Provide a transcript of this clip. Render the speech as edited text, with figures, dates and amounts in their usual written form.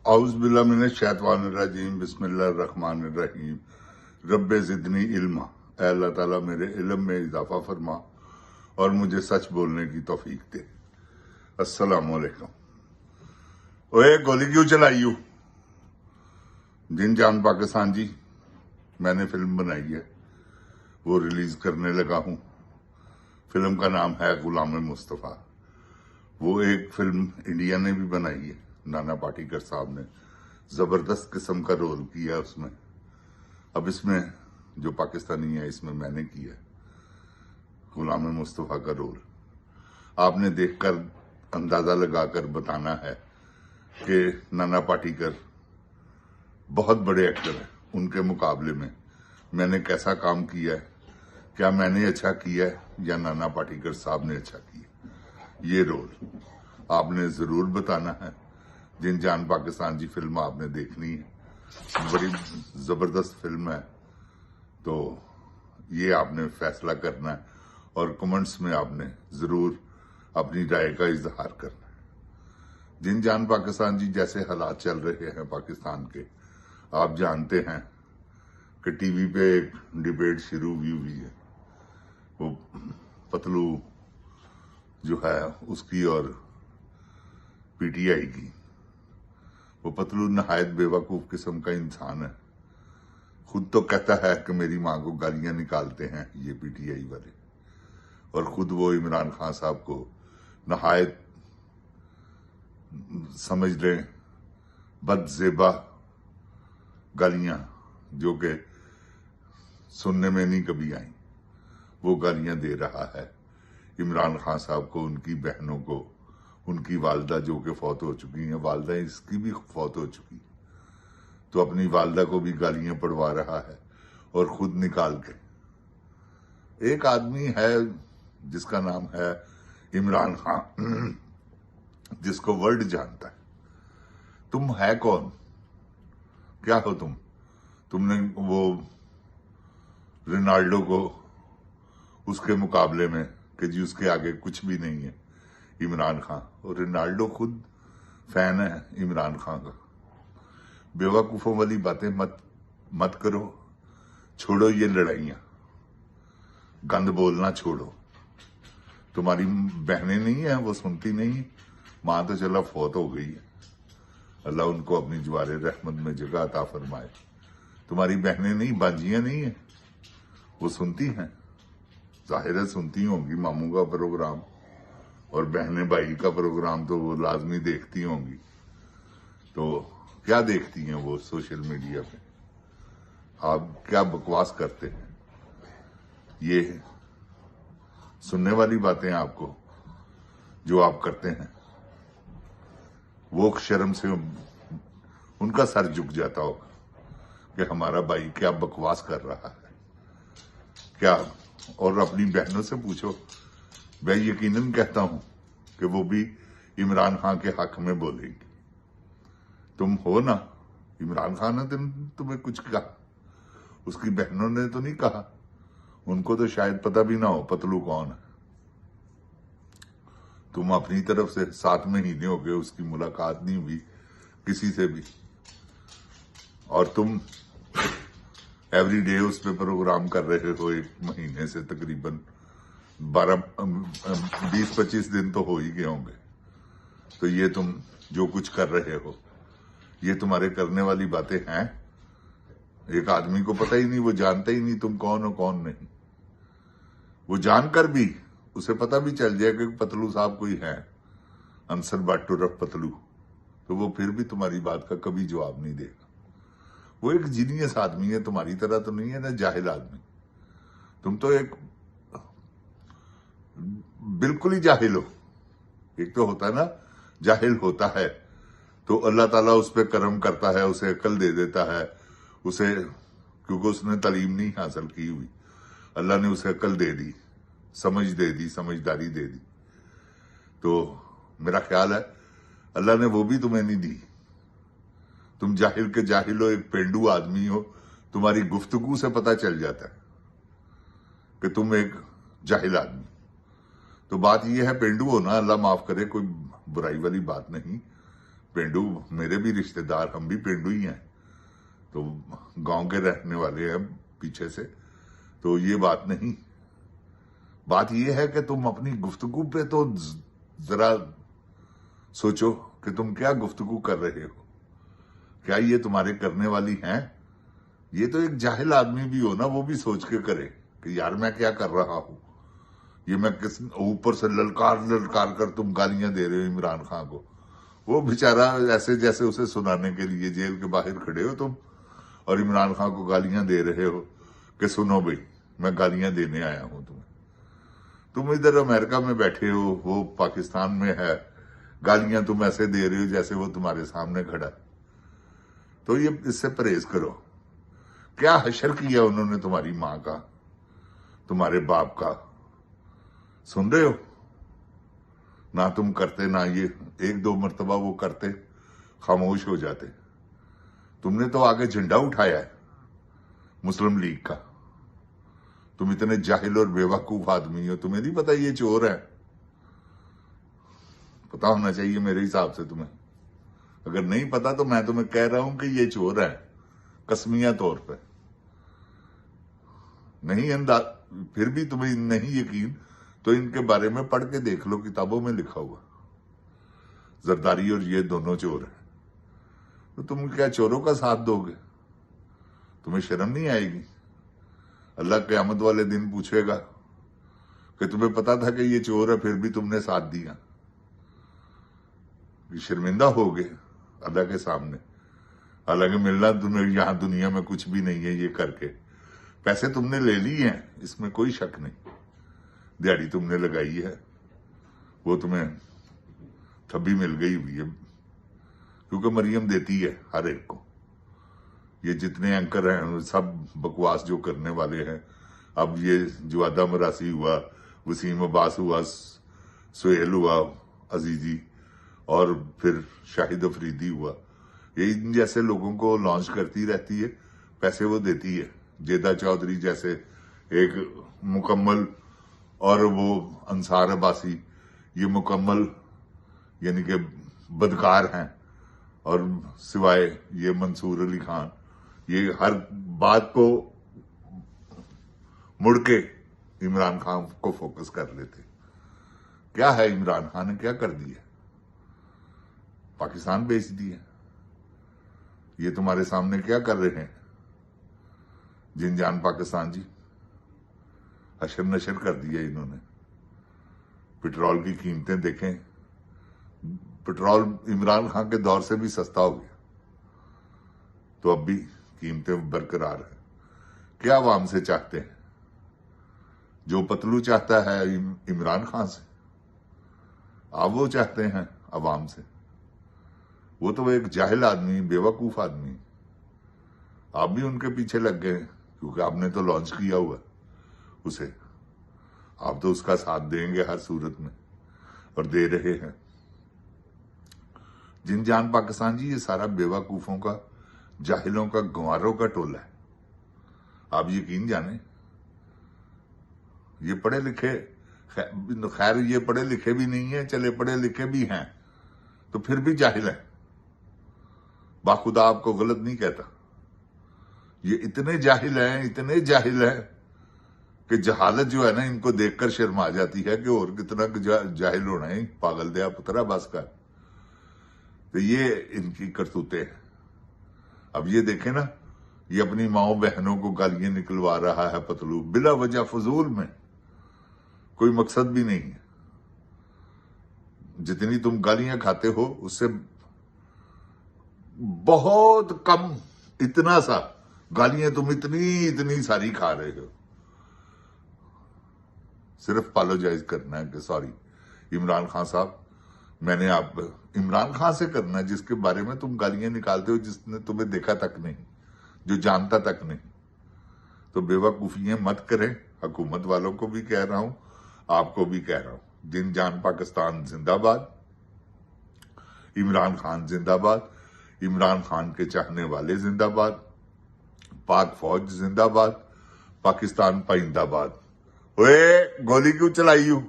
اعوذ باللہ من الشیطان الرجیم بسم اللہ الرحمن الرحیم رب زدنی علما، اے اللہ تعالیٰ میرے علم میں اضافہ فرما اور مجھے سچ بولنے کی توفیق دے۔ السلام علیکم۔ اوے گولی کیوں چلائی ہو؟ جن جان پاکستان جی، میں نے فلم بنائی ہے، وہ ریلیز کرنے لگا ہوں۔ فلم کا نام ہے غلام مصطفیٰ۔ وہ ایک فلم انڈیا نے بھی بنائی ہے، نانا پاٹیکر صاحب نے زبردست قسم کا رول کیا اس میں۔ اب اس میں جو پاکستانی ہے، اس میں میں نے کیا غلام مصطفیٰ کا رول۔ آپ نے دیکھ کر اندازہ لگا کر بتانا ہے کہ نانا پاٹیکر بہت بڑے ایکٹر ہیں، ان کے مقابلے میں نے کیسا کام کیا ہے، کیا میں نے اچھا کیا ہے یا نانا پاٹیکر صاحب نے اچھا کیا۔ یہ رول آپ نے ضرور بتانا ہے۔ جن جان پاکستان جی فلم آپ نے دیکھنی ہے، بڑی زبردست فلم ہے، تو یہ آپ نے فیصلہ کرنا ہے اور کمنٹس میں آپ نے ضرور اپنی رائے کا اظہار کرنا ہے۔ جن جان پاکستان جی، جیسے حالات چل رہے ہیں پاکستان کے، آپ جانتے ہیں کہ ٹی وی پہ ایک ڈیبیٹ شروع ہوئی ہے، وہ پتلو جو ہے اس کی اور پی ٹی آئی کی۔ وہ پتلو نہایت بے وقوف قسم کا انسان ہے، خود تو کہتا ہے کہ میری ماں کو گالیاں نکالتے ہیں یہ پی ٹی آئی والے، اور خود وہ عمران خان صاحب کو نہایت سمجھ لیں بد زیبا گالیاں، جو کہ سننے میں نہیں کبھی آئیں، وہ گالیاں دے رہا ہے عمران خان صاحب کو، ان کی بہنوں کو، ان کی والدہ جو کہ فوت ہو چکی ہیں، والدہ اس کی بھی فوت ہو چکی، تو اپنی والدہ کو بھی گالیاں پڑوا رہا ہے اور خود نکال کے۔ ایک آدمی ہے جس کا نام ہے عمران خان، جس کو ورلڈ جانتا ہے۔ تم ہے کون؟ کیا ہو تم؟ تم نے وہ رونالڈو کو اس کے مقابلے میں کہ جی اس کے آگے کچھ بھی نہیں ہے عمران خان، اور رونالڈو خود فین ہے عمران خان کا۔ بے وقوفوں والی باتیں مت کرو، چھوڑو یہ لڑائیاں، گند بولنا چھوڑو۔ تمہاری بہنیں نہیں ہیں، وہ سنتی نہیں، ماں تو چلا فوت ہو گئی ہے، اللہ ان کو اپنی جوار رحمت میں جگہ عطا فرمائے۔ تمہاری بہنیں نہیں، باجیاں نہیں ہیں، وہ سنتی ہیں، ظاہر ہے سنتی ہوں گی ماموں کا پروگرام، اور بہنیں بھائی کا پروگرام تو وہ لازمی دیکھتی ہوں گی۔ تو کیا دیکھتی ہیں وہ سوشل میڈیا پہ؟ آپ کیا بکواس کرتے ہیں؟ یہ سننے والی باتیں آپ کو جو آپ کرتے ہیں، وہ شرم سے ان کا سر جھک جاتا ہوگا کہ ہمارا بھائی کیا بکواس کر رہا ہے کیا۔ اور اپنی بہنوں سے پوچھو، میں یقیناً کہتا ہوں کہ وہ بھی عمران خان کے حق میں بولے گی۔ تم ہو نا، عمران خان نے تمہیں کچھ کہا، اس کی بہنوں نے تو نہیں کہا، ان کو تو شاید پتہ بھی نہ ہو پتلو کون ہے۔ تم اپنی طرف سے 7 مہینے ہو گئے اس کی ملاقات نہیں ہوئی کسی سے بھی، اور تم ایوری ڈے اس پہ پروگرام کر رہے ہو، ایک مہینے سے تقریباً 20-25 دن تو ہو ہی گئے ہوں گے۔ تو یہ تم جو کچھ کر رہے ہو، یہ تمہارے کرنے والی باتیں ہیں؟ ایک آدمی کو پتہ ہی نہیں، وہ جانتا ہی نہیں تم کون ہو کون نہیں۔ وہ جان کر بھی اسے پتہ بھی چل جائے کہ پتلو صاحب کوئی ہے، انصر بٹ رف پتلو، تو وہ پھر بھی تمہاری بات کا کبھی جواب نہیں دے گا۔ وہ ایک جینیس آدمی ہے، تمہاری طرح تو نہیں ہے نا جاہل آدمی۔ تم تو ایک بالکل ہی جاہل ہو۔ ایک تو ہوتا ہے نا جاہل ہوتا ہے تو اللہ تعالیٰ اس پہ کرم کرتا ہے، اسے عقل دے دیتا ہے، اسے، کیونکہ اس نے تعلیم نہیں حاصل کی ہوئی، اللہ نے اسے عقل دے دی، سمجھ دے دی، سمجھداری دے دی۔ تو میرا خیال ہے اللہ نے وہ بھی تمہیں نہیں دی۔ تم جاہل کے جاہل ہو، ایک پینڈو آدمی ہو، تمہاری گفتگو سے پتہ چل جاتا ہے کہ تم ایک جاہل آدمی۔ تو بات یہ ہے، پینڈو ہونا اللہ معاف کرے، کوئی برائی والی بات نہیں، पेंडू मेरे भी रिश्तेदार, हम भी पेंडू ही हैं, तो गांव के रहने वाले हैं पीछे से, तो ये बात नहीं। बात ये है कि तुम अपनी गुफ्तगू पे तो जरा सोचो कि तुम क्या गुफ्तगू कर रहे हो, क्या ये तुम्हारे करने वाली हैं? ये तो एक जाहिल आदमी भी हो ना, वो भी सोच के करे कि यार मैं क्या कर रहा हूं, ये मैं किस ऊपर से ललकार ललकार कर तुम गालियां दे रहे हो इमरान खान को। वो बेचारा ऐसे जैसे उसे सुनाने के लिए जेल के बाहर खड़े हो तुम और इमरान खान को गालियां दे रहे हो कि सुनो भाई मैं गालियां देने आया हूं तुम्हें। तुम इधर अमेरिका में बैठे हो, वो पाकिस्तान में है, गालियां तुम ऐसे दे रहे हो जैसे वो तुम्हारे सामने खड़ा है। तो ये इससे परहेज करो। क्या हशर किया उन्होंने तुम्हारी माँ का, तुम्हारे बाप का, सुन रहे हो ना? तुम करते ना, ये एक दो मर्तबा वो करते खामोश हो जाते। तुमने तो आगे झंडा उठाया है मुस्लिम लीग का। तुम इतने जाहिल और बेवकूफ आदमी हो, तुम्हें नहीं पता ये चोर है? पता होना चाहिए मेरे हिसाब से तुम्हें। अगर नहीं पता तो मैं तुम्हें कह रहा हूं कि ये चोर है, कसमिया तौर पे। नहीं फिर भी तुम्हें नहीं यकीन तो इनके बारे में पढ़ के देख लो, किताबों में लिखा हुआ। जरदारी और ये दोनों चोर हैं। तो तुम क्या चोरों का साथ दोगे? तुम्हें शर्म नहीं आएगी? अल्लाह क़यामत वाले दिन पूछेगा कि तुम्हें पता था कि ये चोर है फिर भी तुमने साथ दिया। शर्मिंदा होगे अल्लाह के सामने। हालांकि मिलना तुम्हें यहां दुनिया में कुछ भी नहीं है ये करके। पैसे तुमने ले लिए हैं, इसमें कोई शक नहीं। दिहाड़ी तुमने लगाई है, वो तुम्हें थब्बी मिल गई हुई है, क्योंकि मरियम देती है हर एक को। ये जितने एंकर हैं सब बकवास जो करने वाले हैं। अब ये जुआदा मरासी हुआ, वसीम अब्बास हुआ, सुहेल हुआ अजीजी, और फिर शाहिद अफरीदी हुआ, ये इन जैसे लोगों को लॉन्च करती रहती है, पैसे वो देती है। जेदा चौधरी जैसे एक मुकम्मल, और वो अंसार अब्बासी, ये मुकम्मल यानी कि बदकार हैं। और सिवाय ये मंसूर अली खान, ये हर बात को मुड़ के इमरान खान को फोकस कर लेते। क्या है इमरान खान ने क्या कर दिया? पाकिस्तान बेच दिया। ये तुम्हारे सामने क्या कर रहे हैं जिनजान पाकिस्तान जी? हशर नशर कर दिया इन्होंने। पेट्रोल की कीमतें देखें, पेट्रोल इमरान खान के दौर से भी सस्ता हो गया, तो अब भी कीमतें बरकरार है। क्या आवाम से चाहते हैं? जो पतलू चाहता है इमरान खान से, आप वो चाहते हैं आवाम से। वो तो एक जाहिल आदमी, बेवकूफ आदमी। आप भी उनके पीछे लग गए क्योंकि आपने तो लॉन्च किया हुआ उसे। आप तो उसका साथ देंगे हर सूरत में, और दे रहे हैं। जिनजान पाकिस्तान जी, ये सारा बेवकूफों का, जाहिलों का, गंवारों का टोला है। आप यकीन जाने, ये पढ़े लिखे, खैर ये पढ़े लिखे भी नहीं है, चले पढ़े लिखे भी हैं तो फिर भी जाहिल है। बाखुदा आपको गलत नहीं कहता। ये इतने जाहिल हैं, इतने जाहिल हैं कि जहालत जो है ना, इनको देखकर शर्म आ जाती है कि और कितना जाहिल होना है, पागल दया पुतरा बस का। तो ये इनकी करतूतें हैं। अब ये देखें ना, ये अपनी माओ बहनों को गालियां निकलवा रहा है पतलू, बिला वजह, फजूल में, कोई मकसद भी नहीं है। जितनी तुम गालियां खाते हो उससे बहुत कम, इतना सा गालियां तुम इतनी सारी खा रहे हो। सिर्फ अपोलोजाइज करना है कि सॉरी इमरान खान साहब, मैंने आप इमरान खान से करना है जिसके बारे में तुम गालियां निकालते हो, जिसने तुम्हें देखा तक नहीं, जो जानता तक नहीं। तो बेवकूफियां मत करें। हुकूमत वालों को भी कह रहा हूं, आपको भी कह रहा हूं। जिनजान पाकिस्तान जिंदाबाद, इमरान खान जिंदाबाद, इमरान खान के चाहने वाले जिंदाबाद, पाक फौज जिंदाबाद, पाकिस्तान पाइंदाबाद। ओए गोली क्यों चलाई हूं?